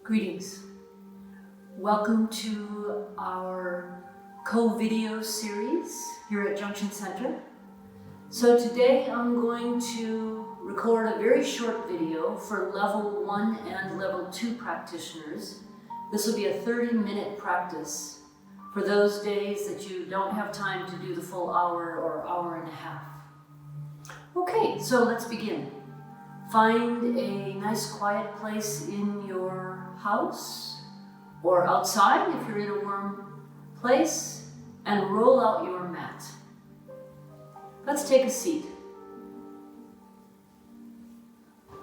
Greetings. Welcome to our co-video series here at Junction Center. So today I'm going to record a very short video for level 1 and level 2 practitioners. This will be a 30-minute practice for those days that you don't have time to do the full hour or hour and a half. Okay, so let's begin. Find a nice quiet place in your house or outside if you're in a warm place, and roll out your mat. Let's take a seat.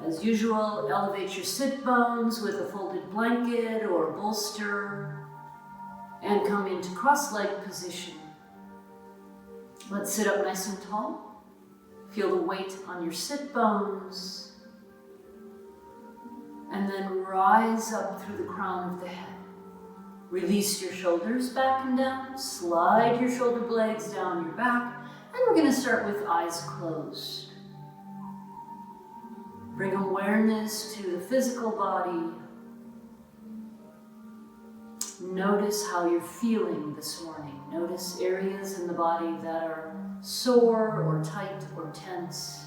As usual, elevate your sit bones with a folded blanket or bolster and come into cross-legged position. Let's sit up nice and tall. Feel the weight on your sit bones. And then rise up through the crown of the head. Release your shoulders back and down. Slide your shoulder blades down your back. And we're going to start with eyes closed. Bring awareness to the physical body. Notice how you're feeling this morning. Notice areas in the body that are sore or tight or tense.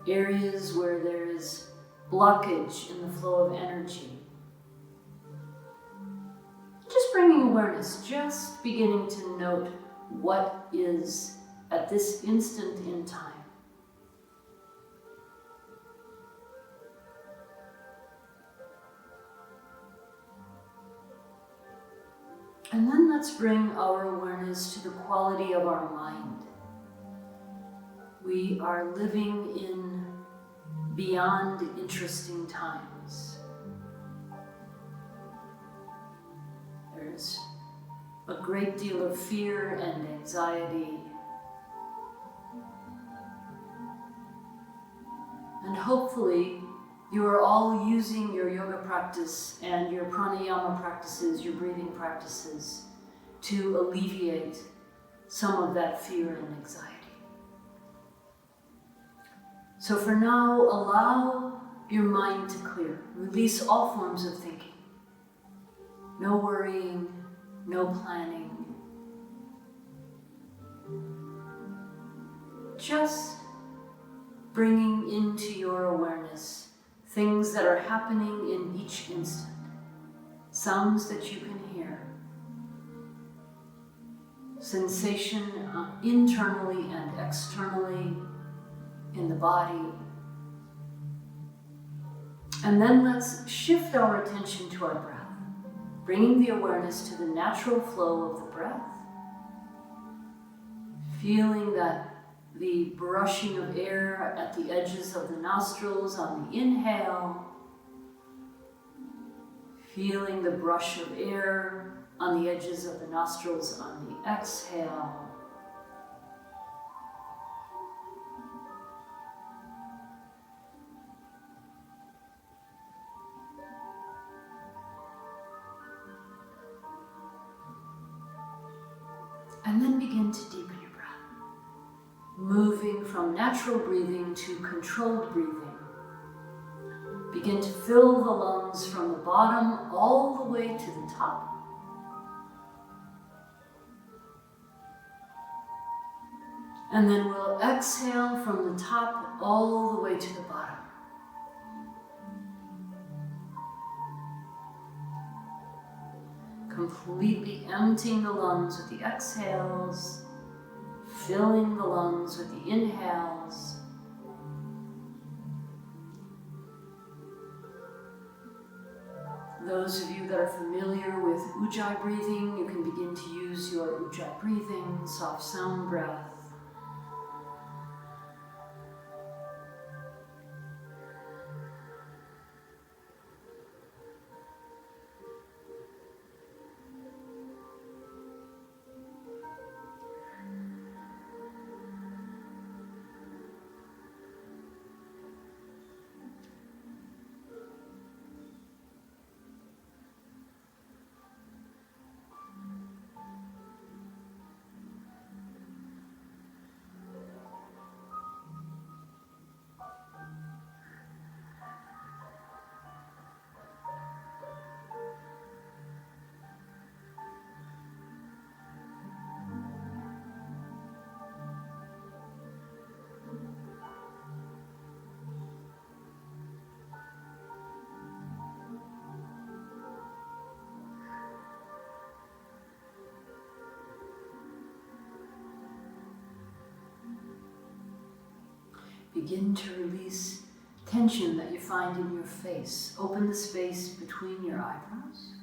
Areas where there is blockage in the flow of energy. Just bringing awareness, just beginning to note what is at this instant in time. And then let's bring our awareness to the quality of our mind. We are living in beyond interesting times. There's a great deal of fear and anxiety. And hopefully you are all using your yoga practice and your pranayama practices, your breathing practices, to alleviate some of that fear and anxiety. So for now, allow your mind to clear. Release all forms of thinking. No worrying, no planning. Just bringing into your awareness things that are happening in each instant. Sounds that you can hear. Sensation internally and externally in the body. And then let's shift our attention to our breath, bringing the awareness to the natural flow of the breath, feeling that the brushing of air at the edges of the nostrils on the inhale, feeling the brush of air on the edges of the nostrils on the exhale. And then begin to deepen your breath, moving from natural breathing to controlled breathing. Begin to fill the lungs from the bottom all the way to the top. And then we'll exhale from the top all the way to the bottom. Completely emptying the lungs with the exhales, filling the lungs with the inhales. Those of you that are familiar with Ujjayi breathing, you can begin to use your Ujjayi breathing, soft sound breath. begin to release tension that you find in your face. Open the space between your eyebrows.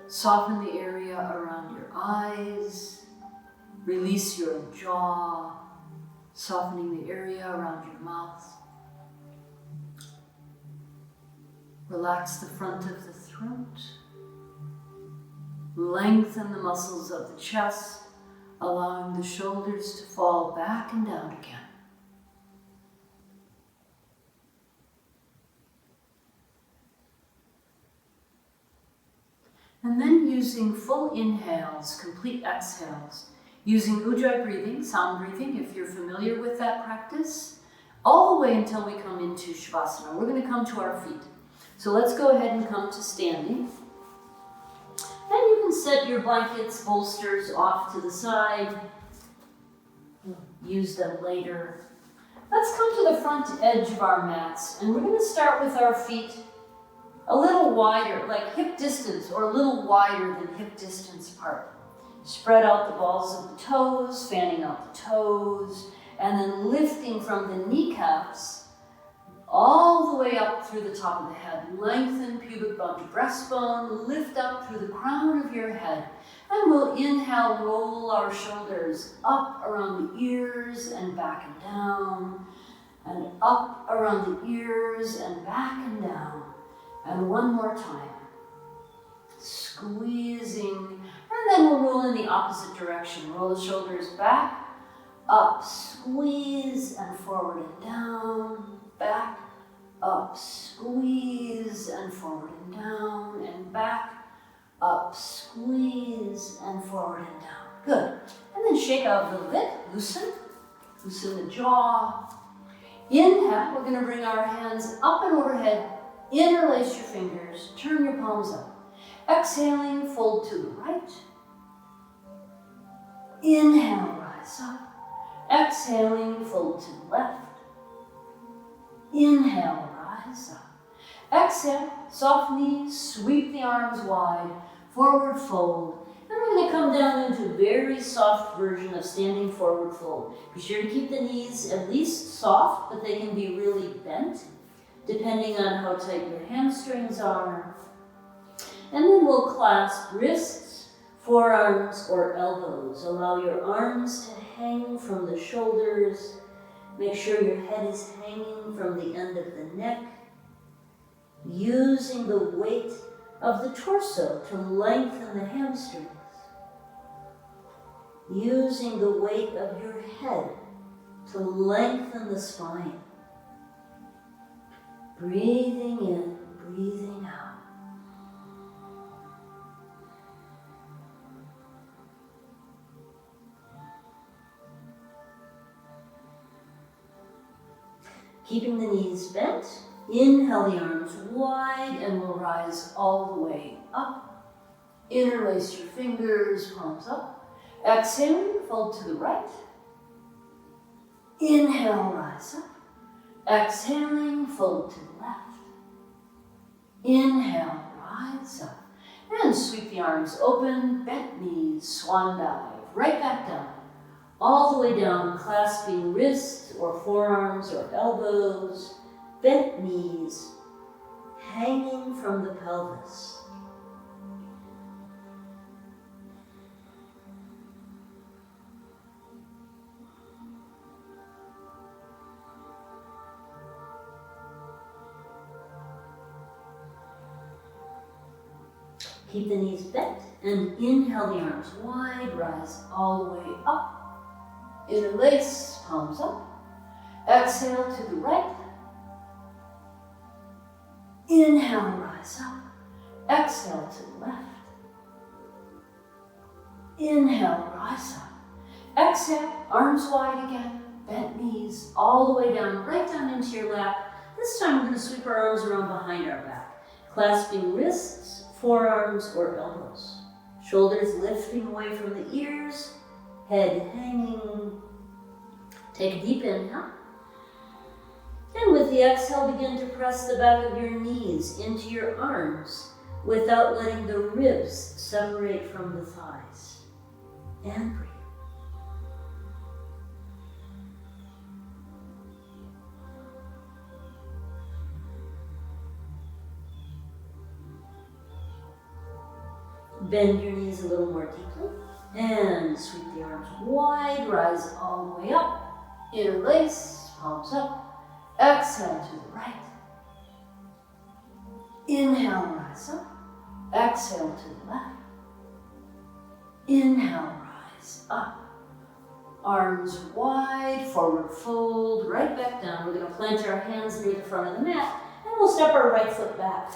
Soften the area around your eyes. Release your jaw, softening the area around your mouth. Relax the front of the throat. Lengthen the muscles of the chest, allowing the shoulders to fall back and down again. And then using full inhales, complete exhales, using Ujjayi breathing, sound breathing, if you're familiar with that practice, all the way until we come into Shavasana. We're going to come to our feet. So let's go ahead and come to standing. And you can set your blankets, bolsters off to the side. Use them later. Let's come to the front edge of our mats, and we're going to start with our feet a little wider, like hip distance, or a little wider than hip distance apart. Spread out the balls of the toes, fanning out the toes, and then lifting from the kneecaps all the way up through the top of the head. Lengthen pubic bone to breastbone, lift up through the crown of your head. And we'll inhale, roll our shoulders up around the ears and back and down, and up around the ears and back and down. And one more time. Squeezing, and then we'll roll in the opposite direction. Roll the shoulders back, up, squeeze, and forward and down, back, up, squeeze, and forward and down, and back, up, squeeze, and forward and down. Good. And then shake out a little bit, loosen the jaw. Inhale, we're going to bring our hands up and overhead, interlace your fingers, turn your palms up. Exhaling, fold to the right. Inhale, rise up. Exhaling, fold to the left. Inhale, rise up. Exhale, soft knees, sweep the arms wide, forward fold. And we're going to come down into a very soft version of standing forward fold. Be sure to keep the knees at least soft, but they can be really bent, depending on how tight your hamstrings are. And then we'll clasp wrists, forearms, or elbows. Allow your arms to hang from the shoulders. Make sure your head is hanging from the end of the neck. Using the weight of the torso to lengthen the hamstrings. Using the weight of your head to lengthen the spine. Breathing in, breathing out. Keeping the knees bent, inhale the arms wide and we'll rise all the way up. Interlace your fingers, palms up. Exhaling, fold to the right. Inhale, rise up. Exhaling, fold to the left. Inhale, rise up. And sweep the arms open, bent knees, swan dive, right back down. All the way down, clasping wrists or forearms or elbows, bent knees, hanging from the pelvis. Keep the knees bent and inhale the arms wide, rise all the way up. Interlace, palms up. Exhale to the right. Inhale, rise up. Exhale to the left. Inhale, rise up. Exhale, arms wide again. Bent knees all the way down, right down into your lap. This time we're going to sweep our arms around behind our back, clasping wrists, forearms, or elbows. Shoulders lifting away from the ears. Head hanging. Take a deep inhale. And with the exhale, begin to press the back of your knees into your arms without letting the ribs separate from the thighs. And breathe. Bend your knees a little more deeply. And sweep the arms wide, rise all the way up. Interlace, palms up. Exhale to the right. Inhale, rise up. Exhale to the left. Inhale, rise up. Arms wide, forward fold, right back down. We're going to plant our hands near the front of the mat, and we'll step our right foot back.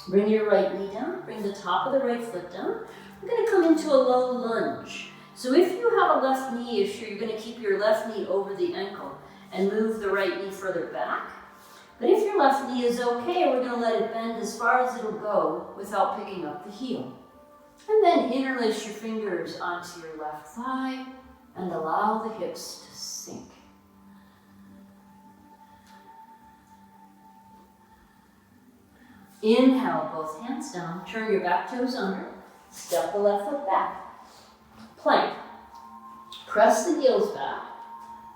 Bring your right knee down, bring the top of the right foot down. We're going to come into a low lunge. So if you have a left knee issue, you're going to keep your left knee over the ankle and move the right knee further back. But if your left knee is okay, we're going to let it bend as far as it'll go without picking up the heel. And then interlace your fingers onto your left thigh and allow the hips to sink. Inhale, both hands down, turn your back toes under, step the left foot back. Plank. Press the heels back,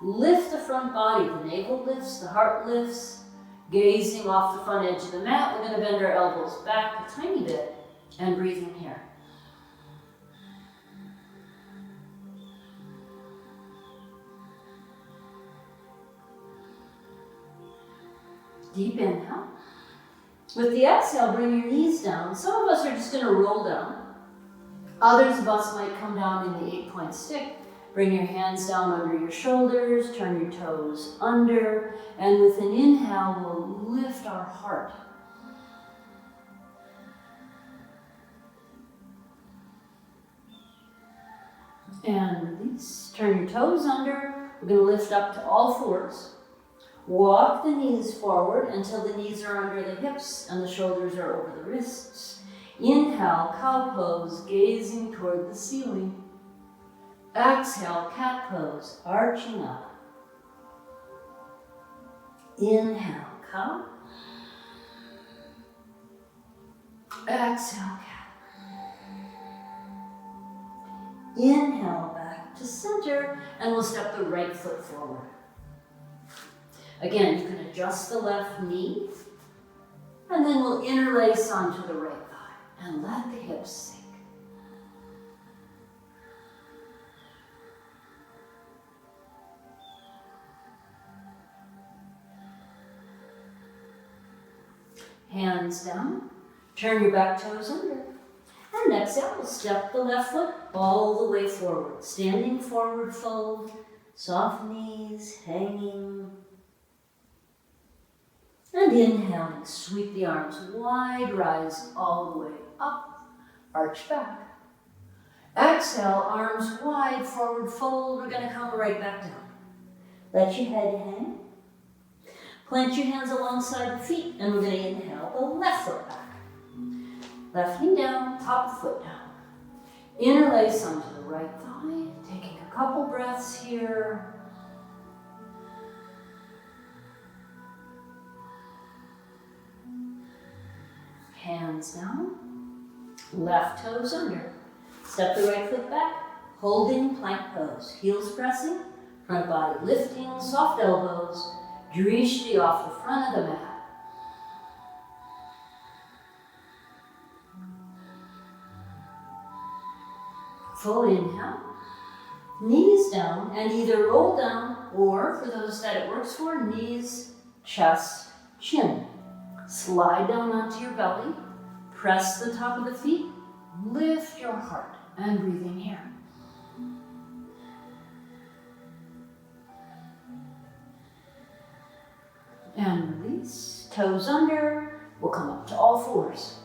lift the front body, the navel lifts, the heart lifts, gazing off the front edge of the mat. We're going to bend our elbows back a tiny bit and breathing here. Deep inhale. With the exhale, bring your knees down. Some of us are just going to roll down. Others of us might come down in the 8-point stick. Bring your hands down under your shoulders, turn your toes under, and with an inhale, we'll lift our heart. And release. Turn your toes under. We're going to lift up to all fours. Walk the knees forward until the knees are under the hips and the shoulders are over the wrists. Inhale, cow pose, gazing toward the ceiling. Exhale, cat pose, arching up. Inhale, cow. Exhale, cat. Inhale, back to center, and we'll step the right foot forward. Again, you can adjust the left knee, and then we'll interlace onto the right thigh, and let the hips sink. Hands down, turn your back toes under, and exhale, we'll step the left foot all the way forward, standing forward fold, soft knees, hanging. And inhaling, sweep the arms wide, rise all the way up, arch back. Exhale, arms wide, forward fold. We're going to come right back down. Let your head hang. Plant your hands alongside the feet, and we're going to inhale the left foot back. Left knee down, top of the foot down. Interlace onto the right thigh, taking a couple breaths here. Hands down, left toes under. Step the right foot back, holding plank pose. Heels pressing, front body lifting, soft elbows, drishti off the front of the mat. Full inhale, knees down, and either roll down or, for those that it works for, knees, chest, chin. Slide down onto your belly, press the top of the feet, lift your heart, and breathing here. And release, toes under, we'll come up to all fours.